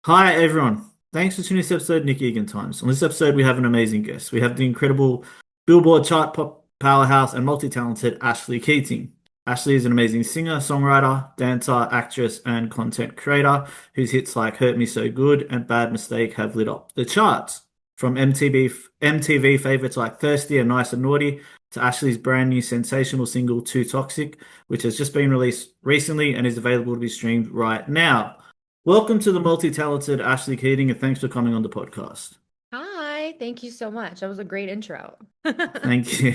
Hi, everyone. Thanks for tuning to this episode, Nick Egan Times. On this episode, we have an amazing guest. We have the incredible Billboard chart pop powerhouse and multi-talented Ashlee Keating. Ashlee is an amazing singer, songwriter, dancer, actress, and content creator whose hits like Hurt Me So Good and Bad Mistake have lit up the charts. From MTV favorites like Thirsty and Nice and Naughty to Ashlee's brand new sensational single Too Toxic, which has just been released recently and is available to be streamed right now. Welcome to the multi-talented Ashlee Keating, and thanks for coming on the podcast. Hi, thank you so much. That was a great intro. Thank you,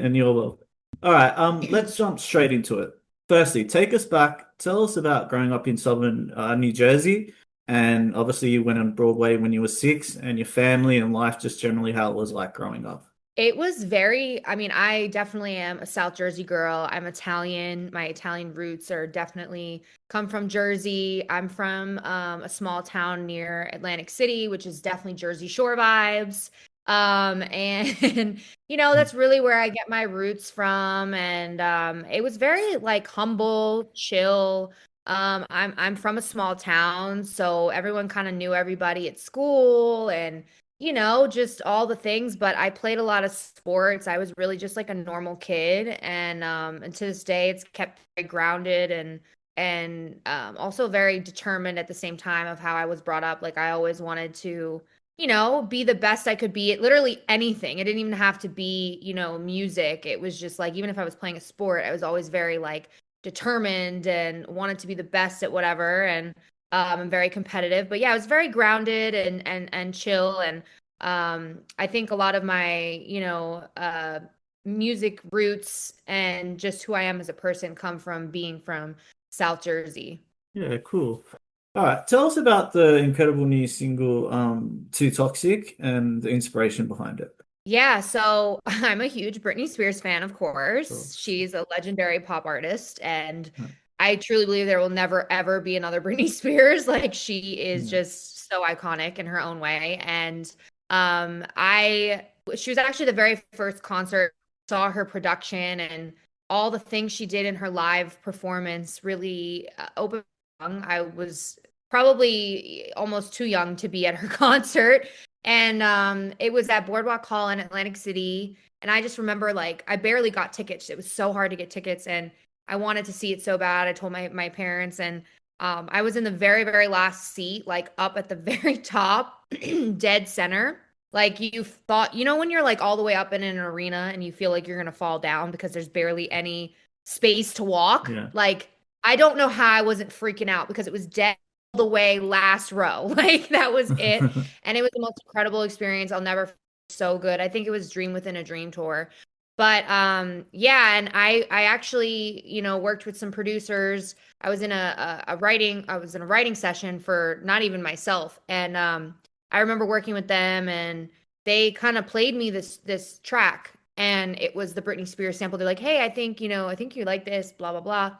and you're welcome. All right, let's jump straight into it. Firstly, take us back. Tell us about growing up in southern New Jersey, and obviously you went on Broadway when you were six, and your family and life, just generally how it was like growing up. It was I definitely am a South Jersey girl. I'm Italian. My Italian roots are definitely come from Jersey. I'm from a small town near Atlantic City, which is definitely Jersey Shore vibes. And that's really where I get my roots from. And it was very like humble, chill. I'm from a small town, so everyone kind of knew everybody at school and just all the things, but I played a lot of sports. I was really just like a normal kid, and to this day it's kept very grounded and also very determined at the same time of how I was brought up. Like I always wanted to, be the best I could be at literally anything. It didn't even have to be, music. It was just like even if I was playing a sport, I was always very like determined and wanted to be the best at whatever. And I'm very competitive, but yeah, I was very grounded and chill. And I think a lot of my, music roots and just who I am as a person come from being from South Jersey. Yeah, cool. All right, tell us about the incredible new single, Too Toxic, and the inspiration behind it. Yeah, so I'm a huge Britney Spears fan, of Sure. course. She's a legendary pop artist, and I truly believe there will never ever be another Britney Spears. Like she is Yeah. just so iconic in her own way. And I she was actually the very first concert, saw her production and all the things she did in her live performance really opened my eyes. I was probably almost too young to be at her concert. And it was at Boardwalk Hall in Atlantic City. And I just remember like I barely got tickets. It was so hard to get tickets and I wanted to see it so bad. I told my parents and I was in the very, very last seat, like up at the very top, dead center. Like you thought, when you're like all the way up in an arena and you feel like you're gonna fall down because there's barely any space to walk. Yeah. Like I don't know how I wasn't freaking out because it was dead all the way last row. Like that was it. And it was the most incredible experience. I'll never forget. So good. I think it was Dream Within a Dream tour. But yeah, and I actually, worked with some producers. I was in a writing session for not even myself. And I remember working with them and they kind of played me this track and it was the Britney Spears sample. They're like, "Hey, I think you like this, blah blah blah."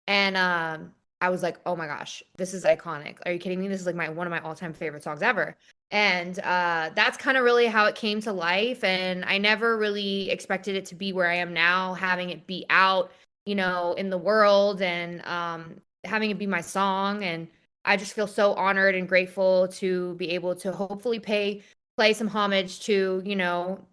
And I was like, "Oh my gosh, this is iconic. Are you kidding me? This is like my one of my all-time favorite songs ever." And that's kind of really how it came to life. And I never really expected it to be where I am now, having it be out, in the world and having it be my song. And I just feel so honored and grateful to be able to hopefully play some homage to,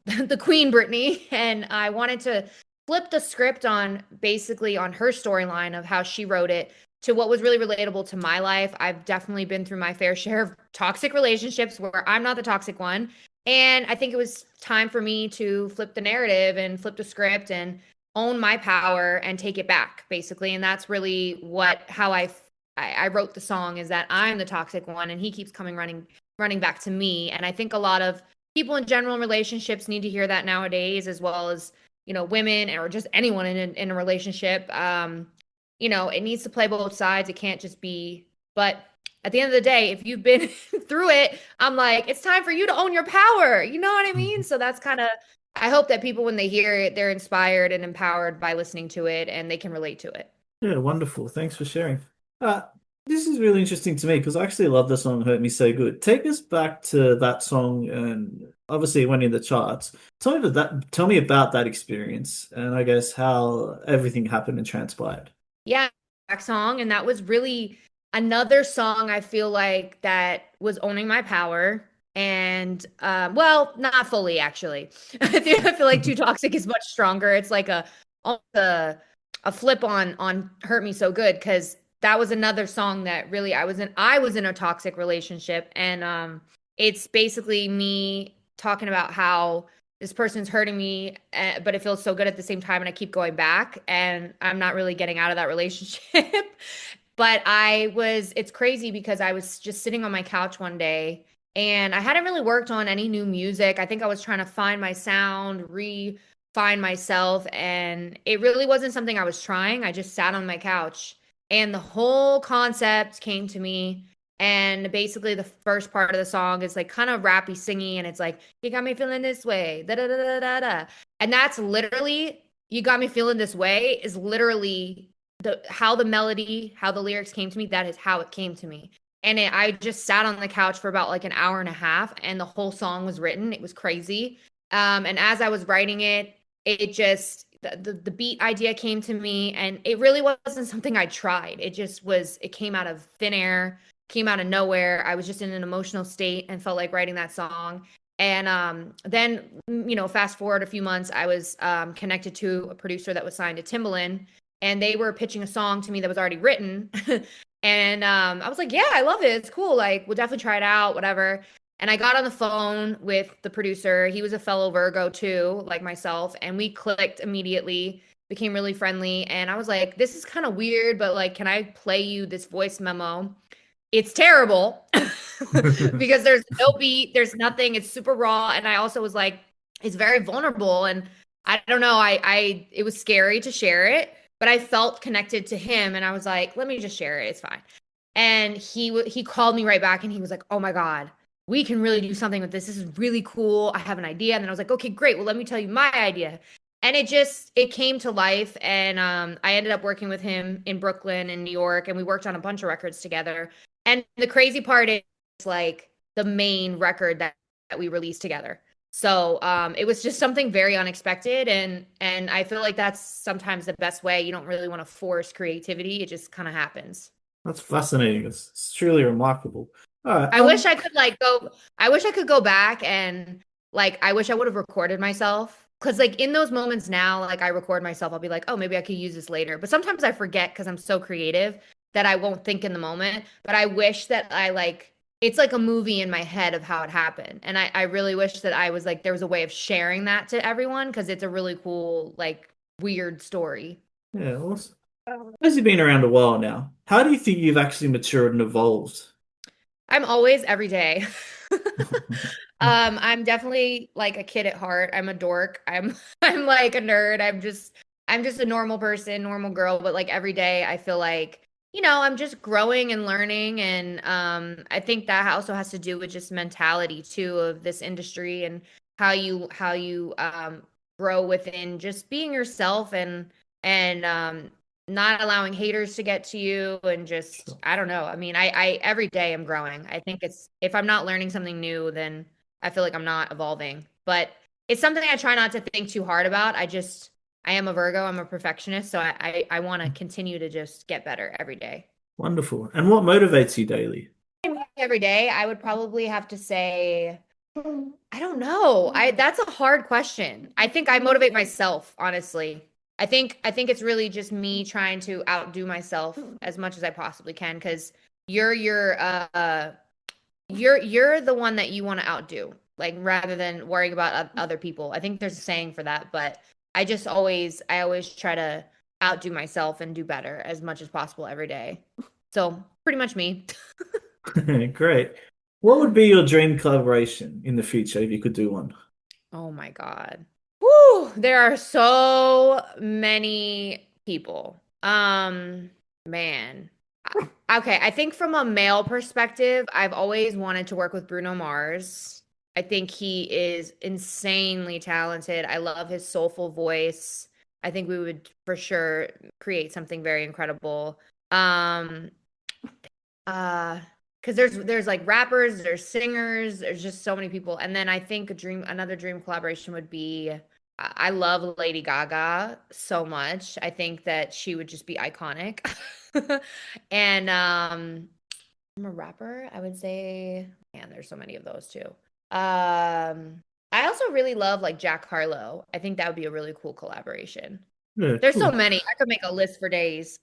the Queen Brittany. And I wanted to flip the script on basically on her storyline of how she wrote it to what was really relatable to my life. I've definitely been through my fair share of toxic relationships where I'm not the toxic one. And I think it was time for me to flip the narrative and flip the script and own my power and take it back, basically. And that's really how I wrote the song is that I'm the toxic one and he keeps coming running back to me. And I think a lot of people in general in relationships need to hear that nowadays, as well as, women or just anyone in a relationship. It needs to play both sides. It can't just be, but at the end of the day, if you've been through it, I'm like, it's time for you to own your power. You know what I mean? So that's kind of, I hope that people, when they hear it, they're inspired and empowered by listening to it and they can relate to it. Yeah, wonderful. Thanks for sharing. Uh, this is really interesting to me because I actually love the song Hurt Me So Good. Take us back to that song and obviously it went in the charts. Tell me about that experience and I guess how everything happened and transpired. Yeah, back song. And that was really Another song I feel like that was owning my power. And well, not fully actually. I feel like Too Toxic is much stronger. It's like almost a flip on Hurt Me So Good, because that was another song that really I was in a toxic relationship, and it's basically me talking about how this person's hurting me, but it feels so good at the same time, and I keep going back, and I'm not really getting out of that relationship. But it's crazy because I was just sitting on my couch one day and I hadn't really worked on any new music. I think I was trying to find my sound, refine myself, and it really wasn't something I was trying. I just sat on my couch and the whole concept came to me. And basically, the first part of the song is like kind of rappy, singy, and it's like, you got me feeling this way, da da da da da da. And that's literally, you got me feeling this way, is literally the melody, how the lyrics came to me. That is how it came to me. And I just sat on the couch for about like an hour and a half, and the whole song was written. It was crazy. And as I was writing it, it just the beat idea came to me, and it really wasn't something I tried. It just was. It came out of thin air, came out of nowhere. I was just in an emotional state and felt like writing that song. And then, fast forward a few months, I was connected to a producer that was signed to Timbaland, and they were pitching a song to me that was already written. And I was like, yeah, I love it. It's cool. Like, we'll definitely try it out, whatever. And I got on the phone with the producer. He was a fellow Virgo too, like myself. And we clicked immediately, became really friendly. And I was like, this is kind of weird, but like, can I play you this voice memo? It's terrible because there's no beat, there's nothing. It's super raw. And I also was like, it's very vulnerable. And I don't know, it was scary to share it, but I felt connected to him, and I was like, let me just share it. It's fine. And he called me right back, and he was like, oh my God, we can really do something with this. This is really cool. I have an idea. And then I was like, okay, great. Well, let me tell you my idea. And it came to life. And I ended up working with him in Brooklyn and New York, and we worked on a bunch of records together. And the crazy part is like the main record that we released together. So it was just something very unexpected, and I feel like that's sometimes the best way. You don't really want to force creativity; it just kind of happens. That's fascinating. It's truly remarkable. All right. I wish I could like go. I wish I could go back and like I wish I would have recorded myself, because like in those moments now, like I record myself, I'll be like, oh, maybe I could use this later. But sometimes I forget because I'm so creative that I won't think in the moment. But I wish that I like it's like a movie in my head of how it happened. And I really wish that I was like there was a way of sharing that to everyone, because it's a really cool, like weird story. Yeah, awesome. As you've been around a while now, how do you think you've actually matured and evolved? I'm always every day. I'm definitely like a kid at heart. I'm a dork. I'm like a nerd. I'm just a normal person, normal girl, but like every day I feel like, I'm just growing and learning, and I think that also has to do with just mentality too of this industry, and how you grow within just being yourself, and not allowing haters to get to you, and just Sure. I don't know. I mean, I every day I'm growing. I think it's if I'm not learning something new, then I feel like I'm not evolving. But it's something I try not to think too hard about. I am a Virgo, I'm a perfectionist, so I want to continue to just get better every day. Wonderful. And what motivates you daily? Every day, I would probably have to say, I don't know. I That's a hard question. I think I motivate myself, honestly. I think it's really just me trying to outdo myself as much as I possibly can, because you're your you're the one that you want to outdo, like rather than worrying about other people. I think there's a saying for that, but I always try to outdo myself and do better as much as possible every day. So, pretty much me. Great. What would be your dream collaboration in the future if you could do one? Oh my God. Woo, there are so many people. Man. Okay, I think from a male perspective, I've always wanted to work with Bruno Mars. I think he is insanely talented. I love his soulful voice. I think we would for sure create something very incredible. Um, uh, because there's like rappers, there's singers, there's just so many people. And then I think another dream collaboration would be I love Lady Gaga so much. I think that she would just be iconic. And I'm a rapper, I would say, man, there's so many of those too. I also really love like Jack Harlow. I think that would be a really cool collaboration. Yeah, There's so cool. many. I could make a list for days.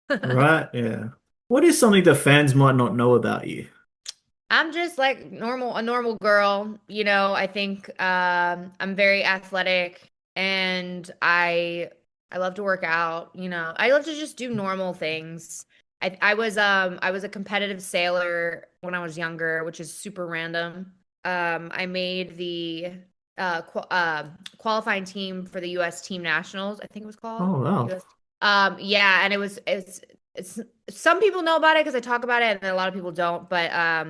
Right, yeah. What is something the fans might not know about you? I'm just like a normal girl, you know. I think I'm very athletic and I love to work out, you know. I love to just do normal things. I was a competitive sailor when I was younger, which is super random. I made the qualifying team for the US Team Nationals, I think it was called. Oh, wow. US yeah, and it's some people know about it because I talk about it, and then a lot of people don't. But I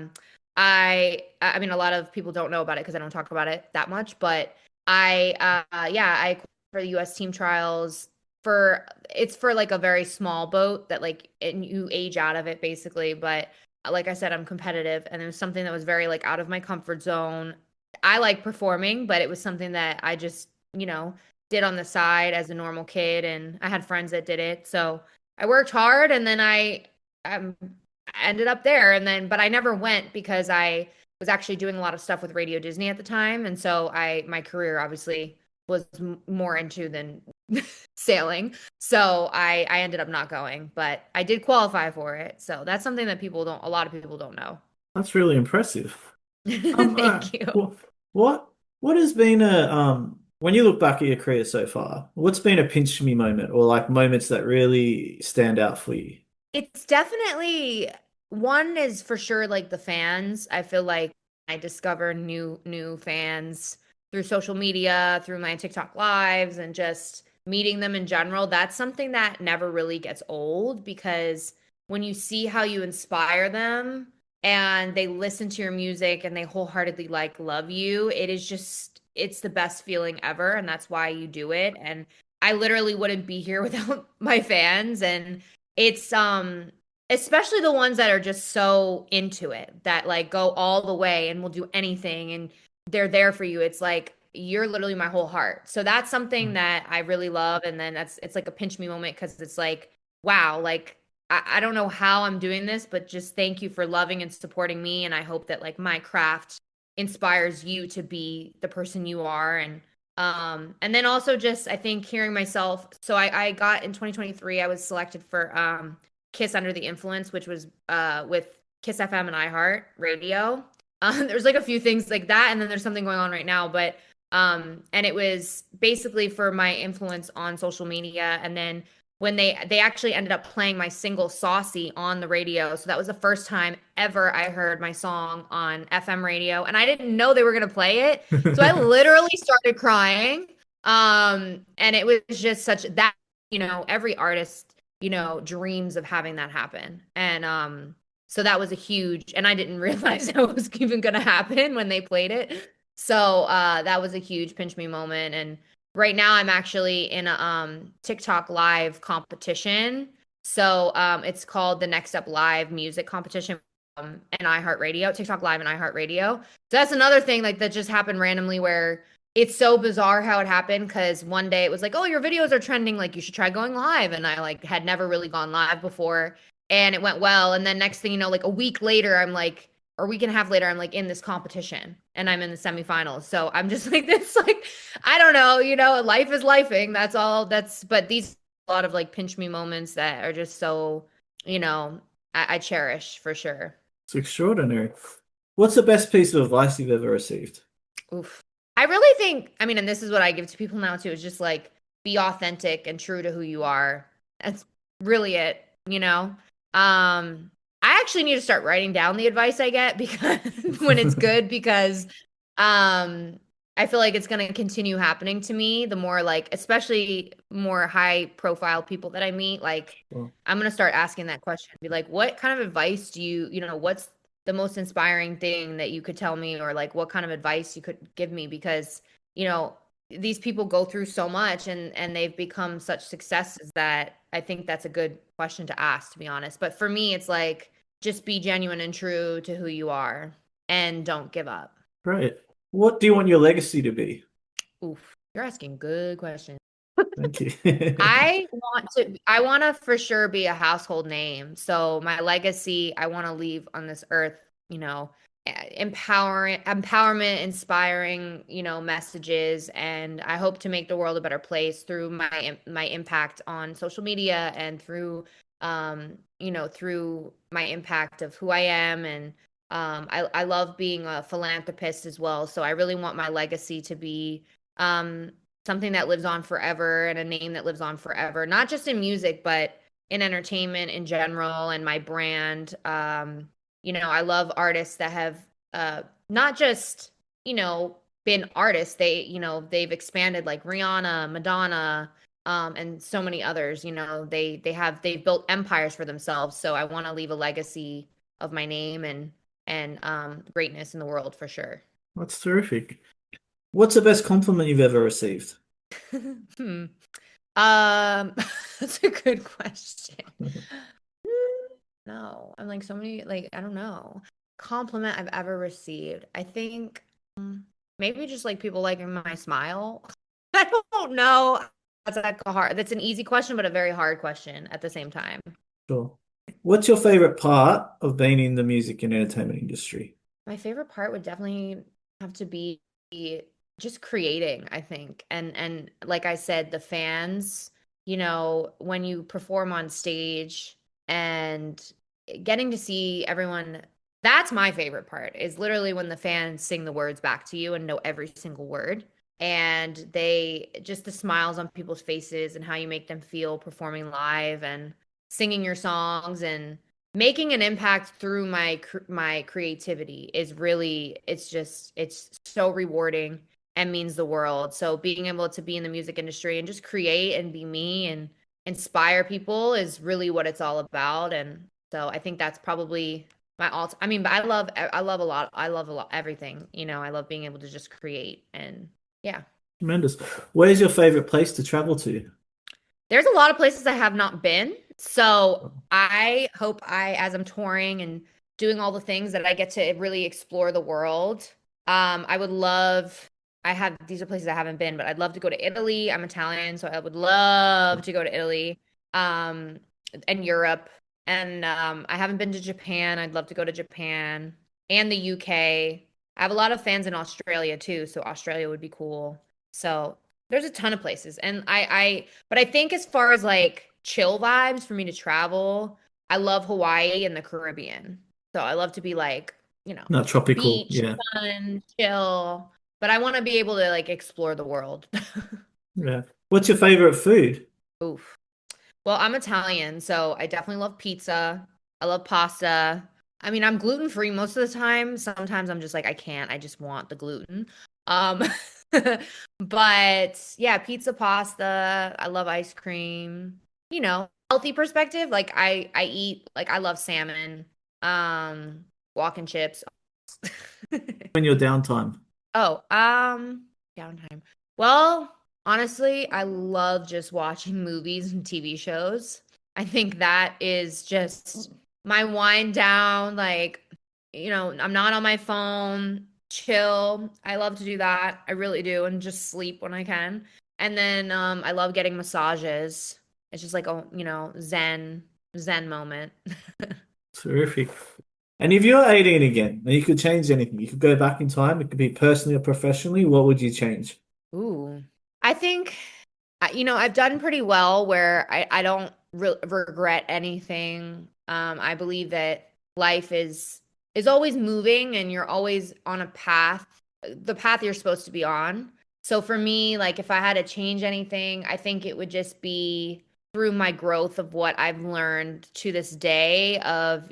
mean, a lot of people don't know about it because I don't talk about it that much. But yeah, I qualified for the U.S. team trials for it's for like a very small boat that like and you age out of it basically. But like I said, I'm competitive, and it was something that was very like out of my comfort zone. I like performing, but it was something that I just did on the side as a normal kid, and I had friends that did it, so. I worked hard and then um, ended up there and then but I never went because I was actually doing a lot of stuff with Radio Disney at the time, and so I my career obviously was more into than sailing. So I ended up not going, but I did qualify for it. So that's something that a lot of people don't know. That's really impressive. Thank you. What what has been a when you look back at your career so far, what's been a pinch me moment or like moments that really stand out for you? It's definitely one is for sure like the fans. I feel like I discover new fans through social media, through my TikTok lives and just meeting them in general. That's something that never really gets old because when you see how you inspire them and they listen to your music and they wholeheartedly like love you, it's the best feeling ever, and that's why you do it. And I literally wouldn't be here without my fans, and it's especially the ones that are just so into it that like go all the way and will do anything and they're there for you. It's like you're literally my whole heart. So that's something that I really love. And then it's like a pinch me moment because it's like, wow, like I don't know how I'm doing this, but just thank you for loving and supporting me. And I hope that like my craft inspires you to be the person you are. And then also just I think hearing myself. So I got in 2023, I was selected for Kiss Under the Influence, which was with Kiss FM and iHeart Radio. There's like a few things like that, and then there's something going on right now, but and it was basically for my influence on social media. And then when they actually ended up playing my single Saucy on the radio. So that was the first time ever I heard my song on FM radio, and I didn't know they were going to play it. So I literally started crying. And it was just such that, every artist, dreams of having that happen. And so that was a huge, and I didn't realize that was even going to happen when they played it. So that was a huge pinch me moment. And right now I'm actually in a TikTok live competition. So it's called the Next Up Live Music Competition and iHeartRadio, TikTok Live and iHeartRadio. So that's another thing like that just happened randomly where it's so bizarre how it happened because one day it was like, oh, your videos are trending, like you should try going live. And I like had never really gone live before and it went well. And then next thing you know, like a week later, I'm like, or a week and a half later, I'm like in this competition and I'm in the semifinals. So I'm just like this, like, I don't know, life is lifing. That's all but these a lot of like pinch me moments that are just so, I cherish for sure. It's extraordinary. What's the best piece of advice you've ever received? Oof. I really think, I mean, and this is what I give to people now too, is just like be authentic and true to who you are. That's really it, you know? I actually need to start writing down the advice I get because when it's good, because I feel like it's going to continue happening to me the more like, especially more high profile people that I meet. Like, Well, I'm going to start asking that question. Be like, what kind of advice do what's the most inspiring thing that you could tell me, or like what kind of advice you could give me? Because, these people go through so much and they've become such successes that I think that's a good question to ask, to be honest. But for me, it's like just be genuine and true to who you are and don't give up. great. What do you want your legacy to be? Oof. You're asking good questions. Thank you. I want to for sure be a household name. So my legacy, I want to leave on this earth, you know, empowerment, inspiring, messages. And I hope to make the world a better place through my impact on social media and through, through my impact of who I am. And I love being a philanthropist as well. So I really want my legacy to be, something that lives on forever and a name that lives on forever, not just in music, but in entertainment in general and my brand. I love artists that have not just, been artists. They've expanded like Rihanna, Madonna, and so many others. They've built empires for themselves. So I want to leave a legacy of my name and greatness in the world for sure. That's terrific. What's the best compliment you've ever received? Hmm. That's a good question. No, I'm like so many, like, I don't know. Compliment I've ever received. I think maybe just like people liking my smile. I don't know. That's an easy question, but a very hard question at the same time. Sure. What's your favorite part of being in the music and entertainment industry? My favorite part would definitely have to be just creating, I think. And like I said, the fans, when you perform on stage and getting to see everyone, that's my favorite part is literally when the fans sing the words back to you and know every single word. And they just the smiles on people's faces and how you make them feel performing live and singing your songs and making an impact through my creativity is really it's so rewarding and means the world. So being able to be in the music industry and just create and be me and inspire people is really what it's all about. And so I think that's probably my alt I mean, but I love a lot everything. I love being able to just create and yeah. Tremendous. Where's your favorite place to travel to? There's a lot of places I have not been. So I hope as I'm touring and doing all the things that I get to really explore the world. I would love, these are places I haven't been, but I'd love to go to Italy. I'm Italian, so I would love to go to Italy, um, and Europe. And I haven't been to Japan. I'd love to go to Japan and the UK. I have a lot of fans in Australia too, so Australia would be cool. So there's a ton of places. And but I think as far as like chill vibes for me to travel, I love Hawaii and the Caribbean. So I love to be like, Not tropical. beach, Yeah. sun, chill. But I want to be able to like explore the world. Yeah. What's your favorite food? Oof. Well, I'm Italian, so I definitely love pizza. I love pasta. I mean, I'm gluten free most of the time. Sometimes I'm just like, I can't. I just want the gluten. Um, but yeah, pizza, pasta. I love ice cream. Healthy perspective. Like I eat like I love salmon. Walk and chips. When your downtime? Oh, downtime. Well, honestly, I love just watching movies and TV shows. I think that is just my wind down. Like, I'm not on my phone, chill. I love to do that. I really do, and just sleep when I can. And then I love getting massages. It's just like a, zen moment. Terrific. And if you're 18 again and you could change anything, you could go back in time, it could be personally or professionally, what would you change? Ooh. I think, I've done pretty well where I don't regret anything. I believe that life is always moving and you're always on a path, the path you're supposed to be on. So for me, like if I had to change anything, I think it would just be through my growth of what I've learned to this day of,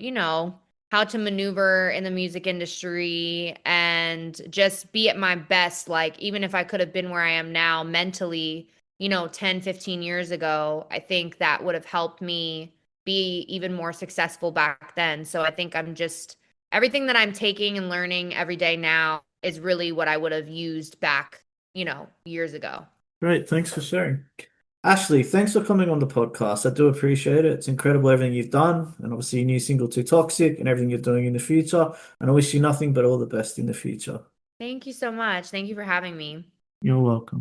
how to maneuver in the music industry and just be at my best. Like, even if I could have been where I am now mentally, 10, 15 years ago, I think that would have helped me be even more successful back then. So I think everything that I'm taking and learning every day now is really what I would have used back, years ago. Great. Thanks for sharing. Ashlee, thanks for coming on the podcast. I do appreciate it. It's incredible everything you've done, and obviously your new single Too Toxic and everything you're doing in the future. And I wish you nothing but all the best in the future. Thank you so much. Thank you for having me. You're welcome.